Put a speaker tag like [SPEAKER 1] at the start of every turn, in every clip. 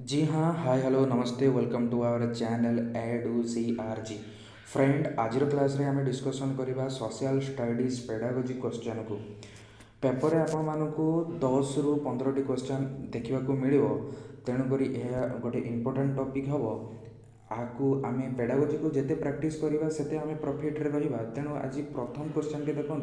[SPEAKER 1] जी हाँ, hi hello नमस्ते welcome to our channel edu C R G. Friend आज class रे आम डिस्कसन करवा सोशल स्टडीज पेडागोजी क्वेश्चन को पेपर आपण मानक 10 रु 15 टी क्वेश्चन देखा मिल तेणुक यह गोटे इम्पोर्टाट टॉपिक हम आपको आम पेडागोजी को जिते प्रैक्टिस करवा से आम प्रॉफिट रे रहिबा। तेणु आज प्रथम क्वेश्चन के देखो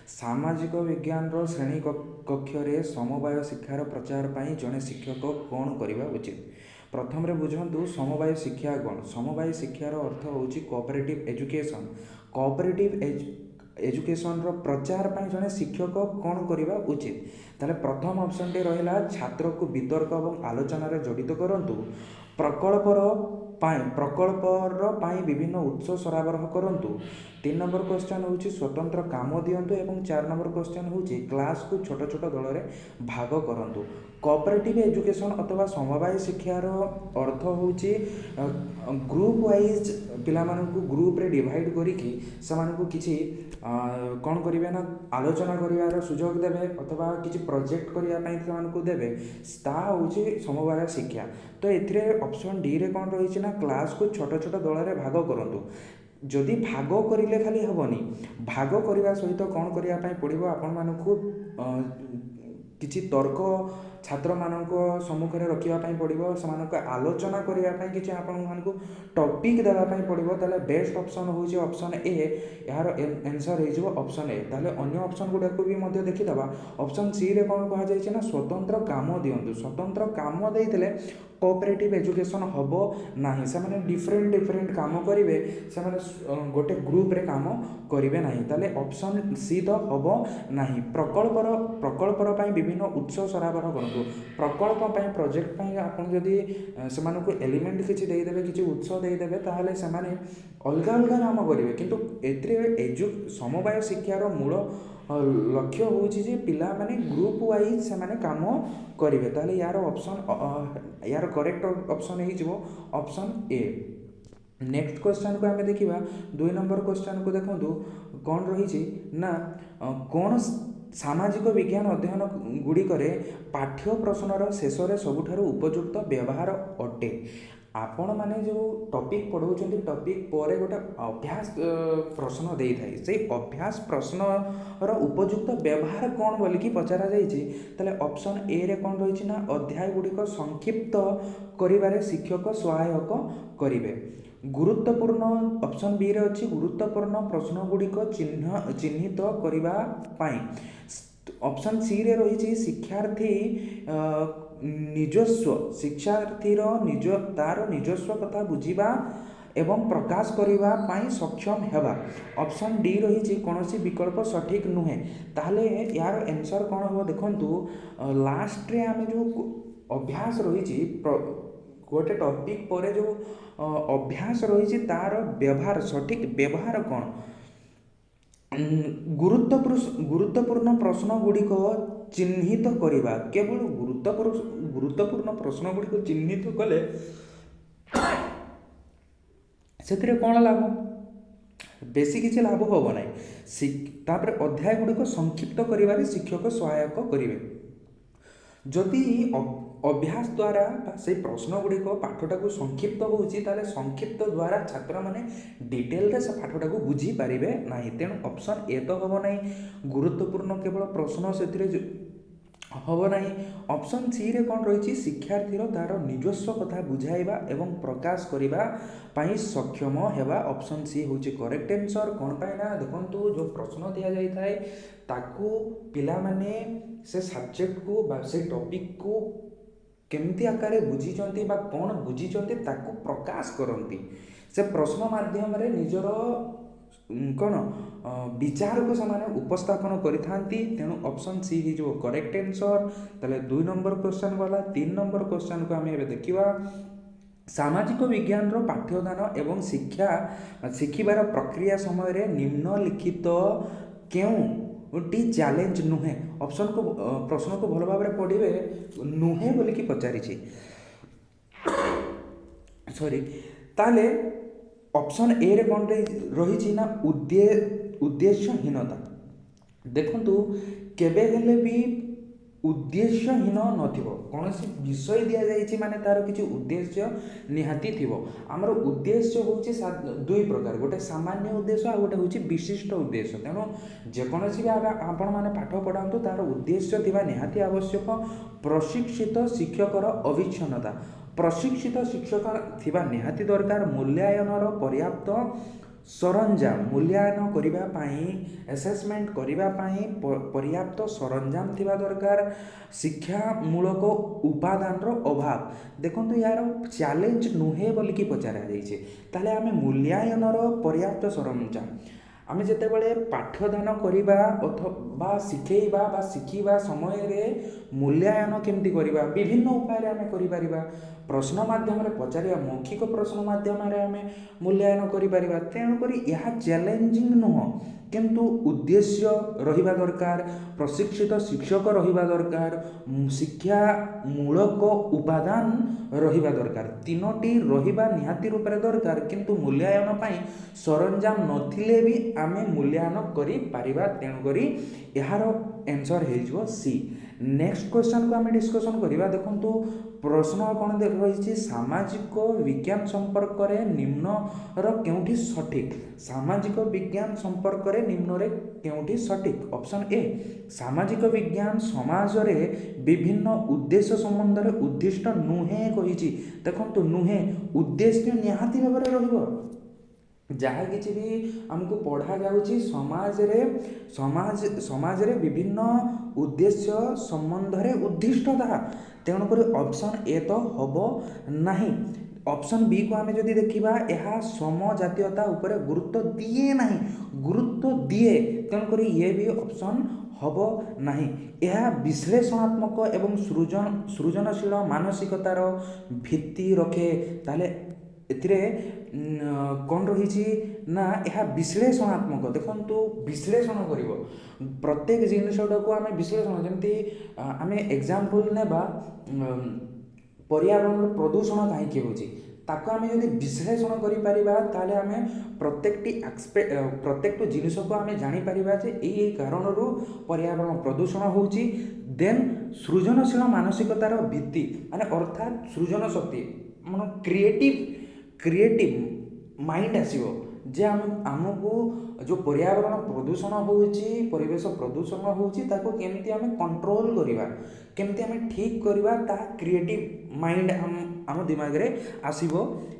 [SPEAKER 1] सामाजिक विज्ञान श्रेणी कक्ष समवाय शिक्षार प्रचार पर जड़े शिक्षक कौन करवा उचित। प्रथम बुझंतु समवाय शिक्षा कौन। समवाय शिक्षार अर्थ हूँ कोऑपरेटिव एजुकेशन। कोऑपरेटिव एजुकेशन प्रचार पर जड़े शिक्षक कौन करवा उचित। ताले प्रथम ऑप्शन टे रहा छात्र को वितर्क और आलोचन जड़ित करूँ। प्रकल्पर विभिन्न उत्स सरबराह करूँ। 3 नंबर क्वेश्चन हूँ स्वतंत्र काम दिंतु और 4 नंबर क्वेश्चन हूँ क्लास को छोट छोट दल में भाग करूँ। कोऑपरेटिव एजुकेशन अथवा समवाय शिक्षार अर्थ हूँ ग्रुप वाइज पिला ग्रुप रे डिवाइड करिकी किसी कौन करेंगे ना आलोचना कर सुजोग देवे अथवा किसी प्रोजेक्ट करने देवे हूँ समवाय शिक्षा। तो ये ऑप्शन डी रे कौन रही ना क्लास को छोट छोट दल में भाग करूँ। जदि भाग करें खाली हेनी भाग करने सहित कौन करने पड़ो आपण मानू किसी तर्क छात्र मानक सम्मुखें रखापी पड़ो से आलोचना करने किसी आपण टॉपिक देवाई पड़ो। ताले बेस्ट ऑप्शन हूँ ऑप्शन ए यार आंसर हो ऑप्शन ए। ताले अन्य ऑप्शन गुड़ा को भी देखीदा। ऑप्शन सी रे कौन कहुई ना स्वतंत्र काम दिंतु। स्वतंत्र काम देते कोऑपरेटिव एजुकेशन हम ना से डिफरेंट डिफरेंट काम करेंगे से गोटे ग्रुप रे काम करेंगे ना। ताले ऑप्शन सी तो हम ना। प्रकल्पर विभिन्न उत्स सरबराह करूँ। प्रकल्प प्रोजेक्ट आपन जदि से एलिमेंट किसी देदेवे किसी उत्स देदेवे ताहले से अलग अलग काम करेंगे किंतु एथरे समवाय शिक्षार मूल लक्ष्य हूँ पिला माने ग्रुप वाइज से काम करेंगे। ताहले यार ऑप्शन यार करेक्ट ऑप्शन हो ऑप्शन ए। नेक्स्ट क्वेश्चन को आम देखा 2 नंबर क्वेश्चन को देखूँ कौन रही ना कौन सामाजिक विज्ञान अध्ययन गुड़िक पाठ्य प्रश्नर शेष में सबुठार उपयुक्त व्यवहार अटे। आपण मैंने जो टॉपिक पढ़ाऊँ टॉपिक पर गोटे अभ्यास प्रश्न दे थाए से अभ्यास प्रश्नर उपयुक्त व्यवहार कौन बोलिकी पचरा जाइए। ऑप्शन ए रे कौन रही ना अध्याय गुड़िक संक्षिप्त करिबारे शिक्षक सहायक करेंगे। गुरुत्वपूर्ण ऑप्शन बी रे अच्छी गुरुत्वपूर्ण प्रश्न गुड़िक चिन्हित करने। ऑप्शन सी रे रही शिक्षार्थी निजस्व शिक्षार्थीर तार निजस्व कथा बुझा एवं प्रकाश करने सक्षम हेबा। ऑप्शन डी रही कौन विकल्प सठिक नुहे। ताहले यार आंसर कौन हम देखु लास्ट रे आम जो अभ्यास रही गोटे टॉपिक पर जो अभ्यास रही तार व्यवहार सठिक व्यवहार कौन। गुरुत्वपूर्ण प्रश्न गुड़िक चिन्हित करवा केवल गुरुत्वपूर्ण प्रश्न गुड़िक चिन्हित कले से कौन लाभ बेसी किसी लाभ हम ना। तापर अध्याय गुड़िक संक्षिप्त कर शिक्षक सहायक करेंगे। जदि अभ्यास द्वारा से प्रश्न गुड़िक पाठटा को संक्षिप्त होता संक्षिप्त द्वारा छात्र मैंने डिटेल से पाठटा को बुझीपारे ना। तेणु ऑप्शन ए तो हम ना गुरुत्वपूर्ण केवल प्रश्न से हम ना। ऑप्शन सी रे कौन रही शिक्षार्थीर तार निजस्व कथा बुझाइबा एवं प्रकाश करने सक्षम हेबा। ऑप्शन सी हूँ करेक्ट आंसर। कौन पाए ना देखो जो प्रश्न दि जाए ताकू पिला माने से सब्जेक्ट को से टॉपिक को केमती आकार बुझीचंती बा कौन बुझीचंती ताकू प्रकाश करती से प्रश्न माध्यम रे निजर कौन विचार को से उपस्थापन करिथांती। तेणु ऑप्शन सी हो करेक्ट आंसर। ताले 2 नंबर क्वेश्चन वाला 3 नंबर क्वेश्चन को आम देखा सामाजिक विज्ञान पाठ्यदान एवं शिक्षार प्रक्रिया समय निम्नलिखित क्यों चैलेंज नुहे। ऑप्शन को प्रश्न को भल भाव पढ़े नुहे बोलिकी पचारि सॉरी। ताले ऑप्शन ए रे कौन रही ना उद्देश्यहीनता। देखंतु केबे हेले भी ଉଦ୍ଦେଶ୍ୟହୀନ ନଥିବ। କୌଣସି ବିଷୟ ଦିଆଯାଇଛି ମାନେ ତାର କିଛି ଉଦ୍ଦେଶ୍ୟ ନିହାତି ଥିବ। ଆମର ଉଦ୍ଦେଶ୍ୟ ହେଉଛି ଦୁଇ ପ୍ରକାର, ଗୋଟେ ସାମାନ୍ୟ ଉଦ୍ଦେଶ୍ୟ ଆଉ ଗୋଟେ ହେଉଛି ବିଶିଷ୍ଟ ଉଦ୍ଦେଶ୍ୟ। ତେଣୁ ଯେକୌଣସି ବି ଆପଣମାନେ ପାଠ ପଢ଼ାନ୍ତୁ ତାର ଉଦ୍ଦେଶ୍ୟ ଥିବା ନିହାତି ଆବଶ୍ୟକ। ପ୍ରଶିକ୍ଷିତ ଶିକ୍ଷକର ଅବିଚ୍ଛନ୍ନତା, ପ୍ରଶିକ୍ଷିତ ଶିକ୍ଷକ ଥିବା ନିହାତି ଦରକାର। ମୂଲ୍ୟାୟନର ପର୍ଯ୍ୟାପ୍ତ ସରଞ୍ଜାମ, ମୂଲ୍ୟାୟନ କରିବା ପାଇଁ ଆସେସମେଣ୍ଟ କରିବା ପାଇଁ ପର୍ଯ୍ୟାପ୍ତ ସରଞ୍ଜାମ ଥିବା ଦରକାର। ଶିକ୍ଷାମୂଳକ ଉପାଦାନର ଅଭାବ, ଦେଖନ୍ତୁ ୟାର ଚ୍ୟାଲେଞ୍ଜ ନୁହେଁ ବୋଲିକି ପଚରାଯାଇଛି। ତାହେଲେ ଆମେ ମୂଲ୍ୟାୟନର ପର୍ଯ୍ୟାପ୍ତ ସରଞ୍ଜାମ, ଆମେ ଯେତେବେଳେ ପାଠଦାନ କରିବା ଅଥବା ଶିଖେଇବା ବା ଶିଖିବା ସମୟରେ ମୂଲ୍ୟାୟନ କେମିତି କରିବା, ବିଭିନ୍ନ ଉପାୟରେ ଆମେ କରିପାରିବା। ପ୍ରଶ୍ନ ମାଧ୍ୟମରେ ପଚାରିବା, ମୌଖିକ ପ୍ରଶ୍ନ ମାଧ୍ୟମରେ ଆମେ ମୂଲ୍ୟାୟନ କରିପାରିବା। ତେଣୁକରି ଏହା ଚ୍ୟାଲେଞ୍ଜିଂ ନୁହଁ, କିନ୍ତୁ ଉଦ୍ଦେଶ୍ୟ ରହିବା ଦରକାର, ପ୍ରଶିକ୍ଷିତ ଶିକ୍ଷକ ରହିବା ଦରକାର, ଶିକ୍ଷାମୂଳକ ଉପାଦାନ ରହିବା ଦରକାର। ତିନୋଟି ରହିବା ନିହାତି ରୂପରେ ଦରକାର, କିନ୍ତୁ ମୂଲ୍ୟାୟନ ପାଇଁ ସରଞ୍ଜାମ ନଥିଲେ ବି ଆମେ ମୂଲ୍ୟାୟନ କରିପାରିବା। ତେଣୁକରି ଏହାର ଆନ୍ସର ହେଇଯିବ ସି। ନେକ୍ସଟ କ୍ୱେଶ୍ଚନକୁ ଆମେ ଡିସ୍କସନ୍ କରିବା। ଦେଖନ୍ତୁ ପ୍ରଶ୍ନ କ'ଣ ରହିଛି, ସାମାଜିକ ବିଜ୍ଞାନ ସମ୍ପର୍କରେ ନିମ୍ନର କେଉଁଠି ସଠିକ୍? ସାମାଜିକ ବିଜ୍ଞାନ ସମ୍ପର୍କରେ ନିମ୍ନରେ କେଉଁଠି ସଠିକ୍? ଅପସନ୍ ଏ, ସାମାଜିକ ବିଜ୍ଞାନ ସମାଜରେ ବିଭିନ୍ନ ଉଦ୍ଦେଶ୍ୟ ସମ୍ବନ୍ଧରେ ଉଦ୍ଦିଷ୍ଟ ନୁହେଁ କହିଛି। ଦେଖନ୍ତୁ ନୁହେଁ, ଉଦ୍ଦେଶ୍ୟ ନିହାତି ଭାବରେ ରହିବ। ଯାହା କିଛି ବି ଆମକୁ ପଢ଼ାଯାଉଛି ସମାଜରେ ବିଭିନ୍ନ ଉଦ୍ଦେଶ୍ୟ ସମ୍ବନ୍ଧରେ ଉଦ୍ଦିଷ୍ଟ ତାହା। ତେଣୁକରି ଅପସନ୍ ଏ ତ ହେବ ନାହିଁ। ଅପସନ୍ ବି କୁ ଆମେ ଯଦି ଦେଖିବା, ଏହା ସମଜାତୀୟତା ଉପରେ ଗୁରୁତ୍ୱ ଦିଏ ନାହିଁ, ଗୁରୁତ୍ୱ ଦିଏ। ତେଣୁକରି ଇଏ ବି ଅପସନ୍ ହେବ ନାହିଁ। ଏହା ବିଶ୍ଳେଷଣାତ୍ମକ ଏବଂ ସୃଜନଶୀଳ ମାନସିକତାର ଭିତ୍ତି ରଖେ। ତାହେଲେ ଏଥିରେ କ'ଣ ରହିଛି ନା ଏହା ବିଶ୍ଳେଷଣାତ୍ମକ। ଦେଖନ୍ତୁ ବିଶ୍ଳେଷଣ କରିବ ପ୍ରତ୍ୟେକ ଜିନିଷଟାକୁ ଆମେ ବିଶ୍ଳେଷଣ, ଯେମିତି ଆମେ ଏକ୍ଜାମ୍ପଲ୍ ନେବା, ପର୍ୟାବରଣର ପ୍ରଦୂଷଣ କାହିଁକି ହେଉଛି ତାକୁ ଆମେ ଯଦି ବିଶ୍ଳେଷଣ କରିପାରିବା ତାହେଲେ ଆମେ ପ୍ରତ୍ୟେକଟି ଜିନିଷକୁ ଆମେ ଜାଣିପାରିବା ଯେ ଏଇ କାରଣରୁ ପର୍ୟାବରଣ ପ୍ରଦୂଷଣ ହେଉଛି। ଦେନ୍ ସୃଜନଶୀଳ ମାନସିକତାର ଭିତ୍ତି ମାନେ ଅର୍ଥାତ୍ ସୃଜନ ଶକ୍ତି, ମାନେ କ୍ରିଏଟିଭ ମାଇଣ୍ଡ ଆସିବ ଯେ ଆମକୁ ଯେଉଁ ପର୍ୟାବରଣ ପ୍ରଦୂଷଣ ହେଉଛି, ପରିବେଶ ପ୍ରଦୂଷଣ ହେଉଛି, ତାକୁ କେମିତି ଆମେ କଣ୍ଟ୍ରୋଲ କରିବା, କେମିତି ଆମେ ଠିକ୍ କରିବା, ତାହା କ୍ରିଏଟିଭ ମାଇଣ୍ଡ ଆମ ଦିମାଗରେ ଆସିବ।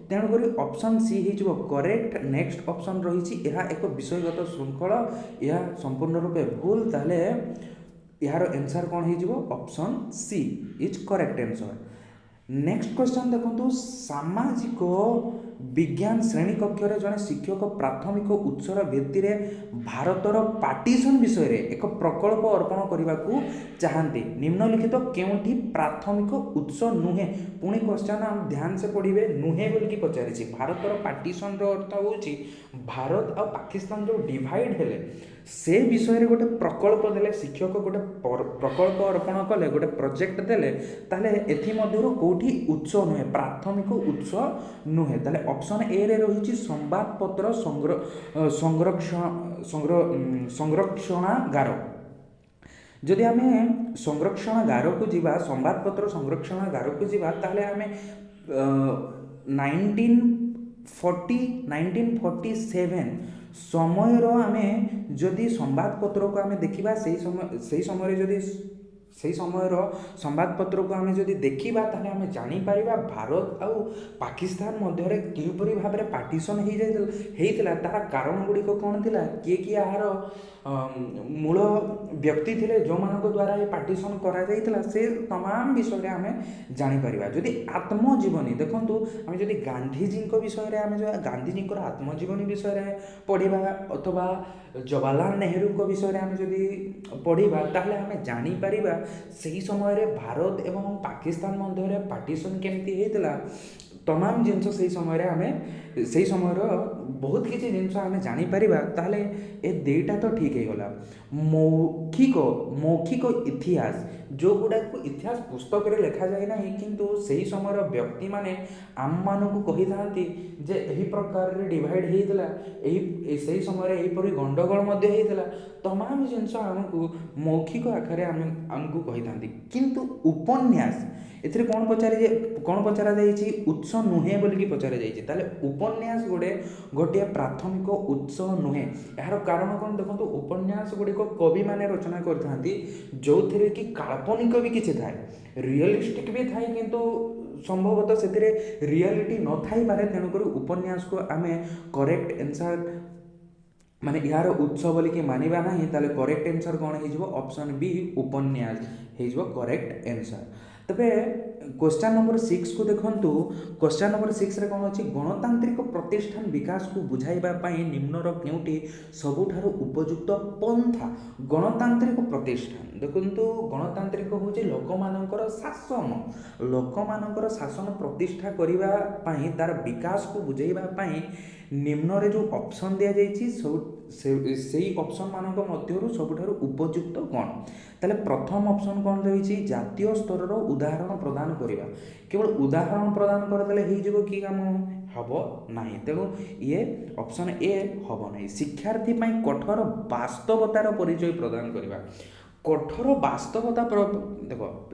[SPEAKER 1] ତେଣୁକରି ଅପସନ୍ ସି ହେଇଯିବ କରେକ୍ଟ। ନେକ୍ସଟ ଅପସନ୍ ରହିଛି, ଏହା ଏକ ବିଷୟଗତ ଶୃଙ୍ଖଳ, ଏହା ସମ୍ପୂର୍ଣ୍ଣ ରୂପେ ଭୁଲ। ତାହେଲେ ଏହାର ଆନ୍ସର କ'ଣ ହେଇଯିବ? Option C is correct answer. Next question ଦେଖନ୍ତୁ, ସାମାଜିକ ବିଜ୍ଞାନ ଶ୍ରେଣୀ କକ୍ଷରେ ଜଣେ ଶିକ୍ଷକ ପ୍ରାଥମିକ ଉତ୍ସର ଭିତ୍ତିରେ ଭାରତର ପାର୍ଟିସନ ବିଷୟରେ ଏକ ପ୍ରକଳ୍ପ ଅର୍ପଣ କରିବାକୁ ଚାହାନ୍ତି। ନିମ୍ନଲିଖିତ କେଉଁଠି ପ୍ରାଥମିକ ଉତ୍ସ ନୁହେଁ? ପୁଣି କ୍ୱେଶ୍ଚନ୍ ଧ୍ୟାନ ସେ ପଢ଼ିବେ, ନୁହେଁ ବୋଲିକି ପଚାରିଛି। ଭାରତର ପାର୍ଟିସନର ଅର୍ଥ ହେଉଛି ଭାରତ ଆଉ ପାକିସ୍ତାନ ଯେଉଁ ଡିଭାଇଡ୍ ହେଲେ ସେ ବିଷୟରେ ଗୋଟେ ପ୍ରକଳ୍ପ ଦେଲେ, ଶିକ୍ଷକ ଗୋଟେ ପ୍ରକଳ୍ପ ଅର୍ପଣ କଲେ, ଗୋଟେ ପ୍ରୋଜେକ୍ଟ ଦେଲେ, ତାହେଲେ ଏଥିମଧ୍ୟରୁ କେଉଁଠି ଉତ୍ସ ନୁହେଁ, ପ୍ରାଥମିକ ଉତ୍ସ ନୁହେଁ। ତାହେଲେ ଅପସନ୍ ଏରେ ରହିଛି ସମ୍ବାଦପତ୍ର ସଂରକ୍ଷଣାଗାର। ଯଦି ଆମେ ସଂରକ୍ଷଣାଗାରକୁ ଯିବା, ସମ୍ବାଦପତ୍ର ସଂରକ୍ଷଣାଗାରକୁ ଯିବା, ତାହେଲେ ଆମେ 1947 ସମୟର ଆମେ ଯଦି ସମ୍ବାଦପତ୍ରକୁ ଆମେ ଦେଖିବା, ସେହି ସମୟର ସମ୍ବାଦପତ୍ରକୁ ଆମେ ଯଦି ଦେଖିବା, ତାହେଲେ ଆମେ ଜାଣିପାରିବା ଭାରତ ଆଉ ପାକିସ୍ତାନ ମଧ୍ୟରେ କିପରି ଭାବରେ ପାର୍ଟିସନ୍ ହେଇଥିଲା। ତାହାର କାରଣ ଗୁଡ଼ିକ କ'ଣ ଥିଲା, କିଏ ଏହାର ମୂଳ ବ୍ୟକ୍ତି ଥିଲେ ଯେଉଁମାନଙ୍କ ଦ୍ୱାରା ଏ ପାର୍ଟିସନ୍ କରାଯାଇଥିଲା, ସେ ତମାମ ବିଷୟରେ ଆମେ ଜାଣିପାରିବା। ଯଦି ଆତ୍ମଜୀବନୀ ଦେଖନ୍ତୁ, ଆମେ ଯଦି ଗାନ୍ଧିଜୀଙ୍କ ବିଷୟରେ ଗାନ୍ଧିଜୀଙ୍କର ଆତ୍ମଜୀବନୀ ବିଷୟରେ ପଢ଼ିବା ଅଥବା ଜବାହରଲାଲ ନେହେରୁଙ୍କ ବିଷୟରେ ଆମେ ଯଦି ପଢ଼ିବା, ତାହେଲେ ଆମେ ଜାଣିପାରିବା ସେହି ସମୟରେ ଭାରତ ଏବଂ ପାକିସ୍ତାନ ମଧ୍ୟରେ ପାର୍ଟିସନ୍ କେମିତି ହେଇଥିଲା। ତମାମ ଜିନିଷ ସେହି ସମୟର ବହୁତ କିଛି ଜିନିଷ ଆମେ ଜାଣିପାରିବା। ତାହେଲେ ଏ ଦୁଇଟା ତ ଠିକ୍ ହେଇଗଲା। ମୌଖିକ ଇତିହାସ, जो गुड़ाक इतिहास पुस्तक में लिखा जाए ना किंतु सही समय व्यक्ति माने आम मानक कही था जे यही प्रकार डिवाइड होता से समय यहीपरी गंडगोल होता तमाम जिनस आमको मौखिक आखिर आमको कही था किंतु उपन्यास एथिरे कौन पचरा जाइए उत्स नुहे बोलिकी पचरा जाइए उपन्यास गोटे प्राथमिक उत्स नुहे यार कारण कौन देखो उपन्यास गुड़िक कवि माने रचना करते जो थे कि काल्पनिक भी किसी थाए रियलिस्टिक भी थाए किंतु संभवतः से रियलिटी न थाई पारे तेणुक उपन्यास को आम करेक्ट आंसर माने यार उत्स बोलिकी मानिबा नहीं ताले करेक्ट आंसर कौन हो ऑप्शन बी उपन्यास हो करेक्ट आंसर। तबे क्वेश्चन नंबर 6 को देखंतु क्वेश्चन नंबर 6 रे कौन अच्छी गणतांत्रिक प्रतिष्ठान विकास को बुझाइबा पई निम्नर केउटी सबुठारु उपयुक्त पंथा गणतांत्रिक प्रतिष्ठान देखंतु गणतांत्रिक होची लोकमानंकर शासन प्रतिष्ठा करिबा पई तार विकास को बुझाइबा पई निम्न रे जो ऑप्शन दिया जाइछि से ऑप्शन मानक मध्यरु सबुठारु उपयुक्त कौन ताले प्रथम ऑप्शन कौन रही जातीय स्तर उदाहरण प्रदान करिबा केवल उदाहरण प्रदान करदेले हो जिवो कि काम हबो नाही तेणु ये ऑप्शन ए हबो नाही। शिक्षार्थी पई कठोर वास्तवतार परिचय प्रदान करिबा कठोर वास्तवता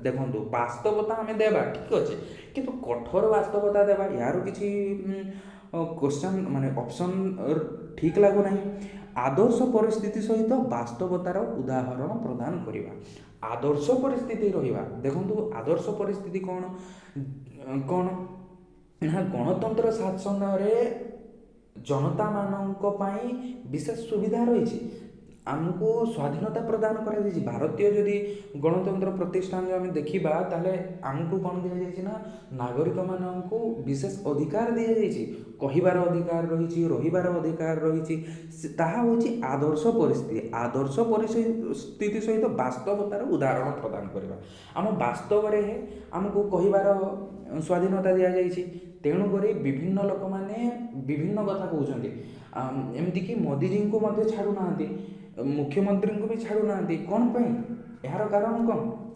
[SPEAKER 1] देखो वास्तवता आम देवा ठीक अच्छे किंतु कठोर वास्तवता देवा यार किसी क्वेश्चन माने ऑप्शन ठीक लागू नहीं आदर्श परिस्थिति सहित वास्तवतार उदाहरण प्रदान करिबा आदर्श परिस्थिति रहिबा देखंतु आदर्श परिस्थिति कौन कौन ना गणतंत्र शासन रे जनता मानक पई विशेष सुविधा रही आमको स्वाधीनता प्रदान करा जाइए भारतीय जदि गणतंत्र प्रतिष्ठान जो आम देखा ताले आमको कौन दि जाइए ना नागरिक मानक विशेष अधिकार दि जाइए कहिबार अधिकार रही रहिबार अधिकार रही आदर्श परिस्थिति सहित वास्तवतार उदाहरण प्रदान करवा आम वास्तव आमको कहिबार स्वाधीनता दि जाइए तेणुक विभिन्न लोक मैंने विभिन्न कथा कहते एमतीक मोदीजी को छाड़ूना मुख्यमंत्री को भी छाड़ूना कौन पाई यार कारण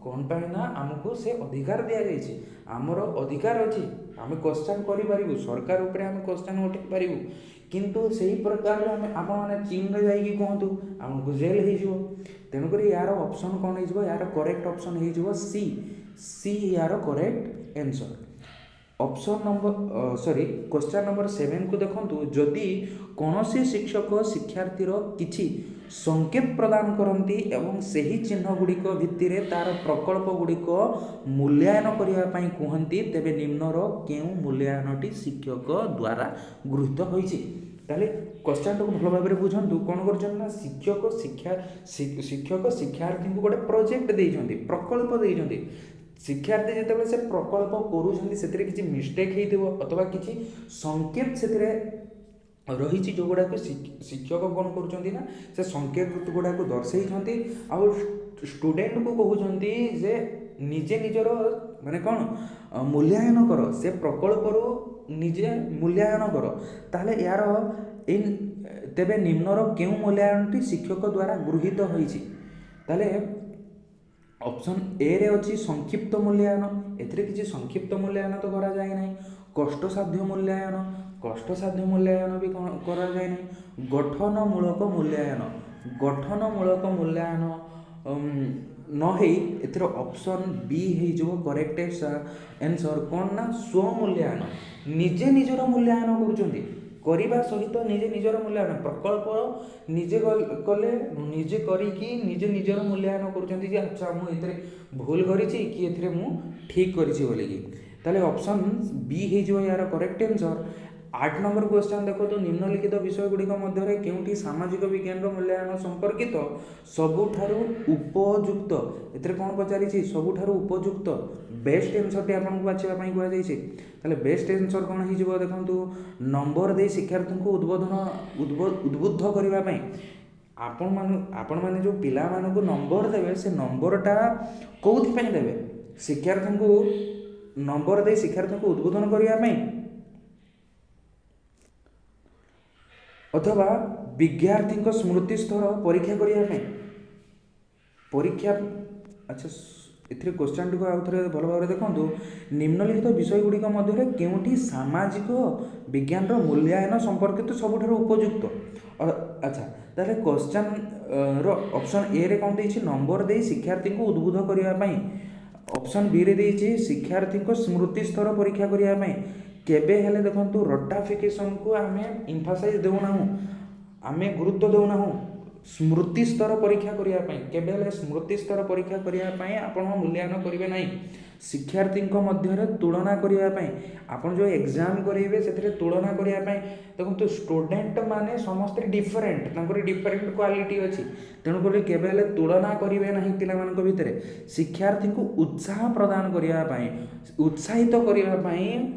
[SPEAKER 1] कौन पाई ना आमको से अधिकार दि जाइए आमर अधिकार अच्छी आम क्वेश्चन करूँ सरकार उपर आम क्वेश्चन उठे पारूँ किंतु से ही प्रकार आप मैंने चीन में जाइए कहतु आमको जेल हो तेणुक यार ऑप्शन कौन हो यार करेक्ट ऑप्शन हो सी यार correct answer. Option number question number 7 को देखंतु जदि कौनसी शिक्षक शिक्षार्थीर किछि संकेत प्रदान करती एवं सही चिन्ह गुड़िक भित्ति तार प्रकल्प गुड़िक मूल्यांकन करने कहती तेबे निम्नर केउ मूल्यांकनटी शिक्षक द्वारा गृहीत होइछि ताले क्वेश्चन को भल भाव बुझंतु कौन कर शिक्षक शिक्षार्थी को गोटे प्रोजेक्ट देइछंती प्रकल्प देइछंती शिक्षार्थी जिते से प्रकल्प करुँचे किसी मिस्टेक हो अथवा किसी संकेत से रही जो गुड़ाक शिक्षक कौन कर से संकेत गुड़ाक दर्शाई आउ स्टूडेंट को कहते जे निजे निजर माने कौन मूल्यांकन कर से प्रकल्प निजे मूल्यांकन कर ताहले यार तेबे निम्नर केउ मूल्यांकनटी शिक्षक द्वारा गृहीत होइछि ताहले ऑप्शन ए रे अच्छी संक्षिप्त मूल्यांकन एथिरे किसी संक्षिप्त मूल्यांकन तो करा जाए नहीं कष्टसाध्य मूल्यांकन भी करा जाए नहीं गठनमूलक मूल्यांकन न है एथिर ऑप्शन बी हो करेक्ट आंसर कौन ना स्वमूल्यांकन निजे निजर मूल्यांकन करुचंती करने सहित निजे निजर मूल्यांकन प्रकल्प निजे कले निजे करिकी निजे निजर मूल्यांकन करुचंती अच्छा मुझे भूल करी कि एथिरे मु ठीक करिछि बोलिकी ताले ऑप्शन बी हो यार करेक्ट आंसर। 8 नंबर क्वेश्चन देखो तो निम्नलिखित विषय गुड़िक मध्य केउटी सामाजिक विज्ञान मूल्यांकन संपर्कित सबुठारु उपयुक्त एथिरे कौन पचारि सबुठारु उपयुक्त बेस्ट आंसर टी आपन को बाछिबा पई कुआ जाइछि ताले बेस्ट आंसर कौन हो देखंतु नंबर दे शिक्षार्थी को उद्बुद्ध करबा पई आपण माने जो पिला मान को नंबर देवे से नंबरटा कौथि पई देवे शिक्षार्थी को नंबर दे शिक्षार्थी को उद्बोधन करबा पई अथवा विद्यार्थी स्मृति स्तर परीक्षा करने परीक्षा अच्छा एथिरे क्वेश्चन टी को आउ थरे भल भाव देखंतु निम्नलिखित विषय गुड़िक मध्य केउठी सामाजिक विज्ञान रो मूल्यांकन संपर्कित सबुठारु उपयुक्त अच्छा ताले क्वेश्चन रो ऑप्शन ए रे कोन देछि नंबर दे शिक्षार्थी को उद्बुद्ध करिया पई ऑप्शन बी रे देछि शिक्षार्थी को स्मृति स्तर परीक्षा करिया पई केबे हेले देखंतु रटाफिकेशन को आमे एम्फासाइज देउना हूं आमे गुरुत्व देउना हूं स्मृति स्तर परीक्षा करिया पई केबे हेले स्मृति स्तर परीक्षा करिया पई आपण मूल्यांकन करिवे नाही शिक्षार्थी मध्य तुलना करने आप जो एग्जाम करेंगे से तुलना करने देखो स्टूडेंट माने समस्त डिफरेंट डिफरेंट क्वालिटी अच्छी तेणुक केवल तुलना करेंगे ना पिला भितर शिक्षार्थी को उत्साह प्रदान करने उत्साहित करने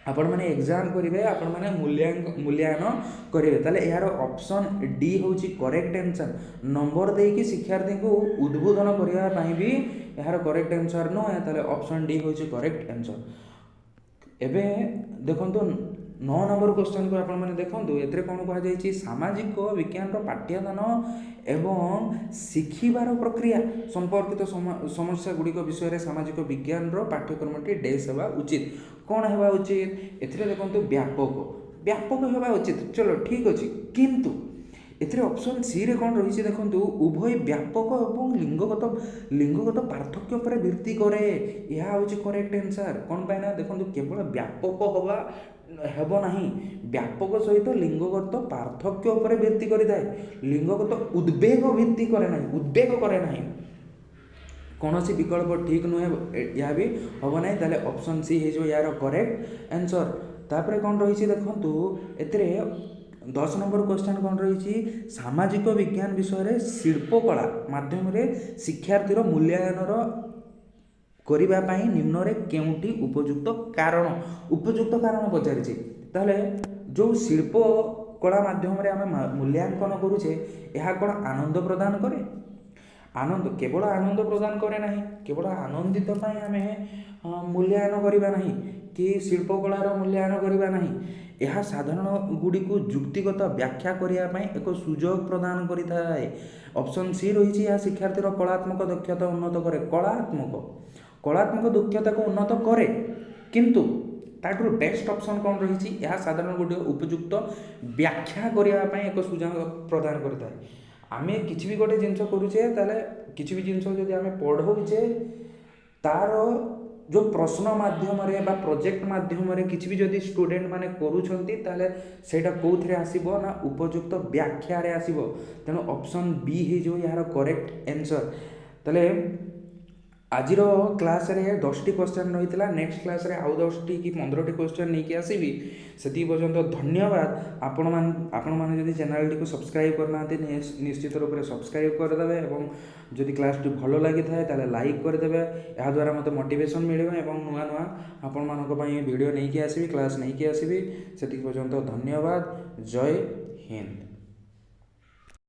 [SPEAKER 1] आपण मैंने एग्जाम करेंगे आपण मैंने मूल्यांकन करेंगे ताले यार ऑप्शन डी हूँ करेक्ट आंसर नंबर देकी शिक्षार्थी को उद्बोधन करने भी यार करेक्ट आंसर नुहे ताले ऑप्शन डी हूँ करेक्ट आंसर एबे देखंतु 9 नंबर क्वेश्चन को आपण मैंने देखंतु एतरे कोन कहा जायछि सामाजिक विज्ञान रो पाठ्यदान एवं शिखिबार प्रक्रिया संपर्कित समस्या गुड़िक विषय रे सामाजिक विज्ञान रो पाठ्यक्रमटी डेस हेबा उचित कौन हेबा उचित एथिरे देखंतु व्यापक व्यापक हेबा उचित चलो ठीक अछि किंतु एथिरे ऑप्शन सी रे कोन रहिछि देखंतु उभय व्यापक एवं लिंगगत पार्थक्य पर भित्ति करे यह होछि करेक्ट आंसर कोन पाइना देखंतु केवल व्यापक होबा हेबो नाही व्यापक सहित लिंगगत पार्थक्य पर भित्ति करिଥାଏ लिंगगत उद्वेग भित्ति करे नाही उद्वेग करे नाही कौनसी विकल्प ठीक नुहे या भी हम ना ताले ऑप्शन सी है जो यार करेक्ट आंसर तापरे कौन रही देखंतु एतरे 10 नंबर क्वेश्चन कौन रही सामाजिक विज्ञान विषय रे शिल्पकला माध्यम रे शिक्षार्थीर मूल्यांकन करिबा पई निम्न रे केउटी उपयुक्त कारण पचारिछि ताले जो शिल्प कला माध्यम रे हम मूल्यांकन करूछे ଏହା कोन आनंद प्रदान करे आनंद केवल आनंद प्रदान करे नहीं केवल आनंदित पाई आमे मूल्यांकन करिबा नहीं कि शिल्पकलार मूल्यांकन करिबा नहीं यह साधारण गुड़ी को जुक्तिगत व्याख्या करने एक सुजोग प्रदान करिଥାଏ ऑप्शन सी रही है शिक्षार्थीर कलात्मक दक्षता उन्नत करे कलात्मक दक्षता को उन्नत करे किंतु ताठू बेस्ट ऑप्शन कौन रही यह साधारण गुड़ी उपयुक्त व्याख्या करने एक सुजोग प्रदान करिଥାଏ आमे किछि भी गोटे जिनस करूचे ताले किछि भी जिनस जदि आमे पढ़ौचे तार जो प्रश्न माध्यम रे बा प्रोजेक्ट माध्यम रे किछि भी जदि स्टूडेंट माने करूछंती ताले सेटा कोथरे आसीबो ना उपयुक्त व्याख्या रे आसीबो तेनो ऑप्शन बी हे जो यार करेक्ट आंसर ताले आजिर क्लास रे 10टी क्वेश्चन रही नेक्स्ट क्लास रे आउ 10टी कि 15टी क्वेश्चन नहीं आसबि से पर्यंत धन्यवाद आपण मैंने जदि चैनल टी को सब्सक्राइब करना निश्चित रूप से सब्सक्राइब करदे और जदि क्लास टी भल लगी था लाइक करदे या द्वारा मत मोटिवेशन मिले और नुआ नुआ आपण मानी वीडियो नहीं आसबि क्लास नहीं आसबि से पर्यंत धन्यवाद जय हिंद।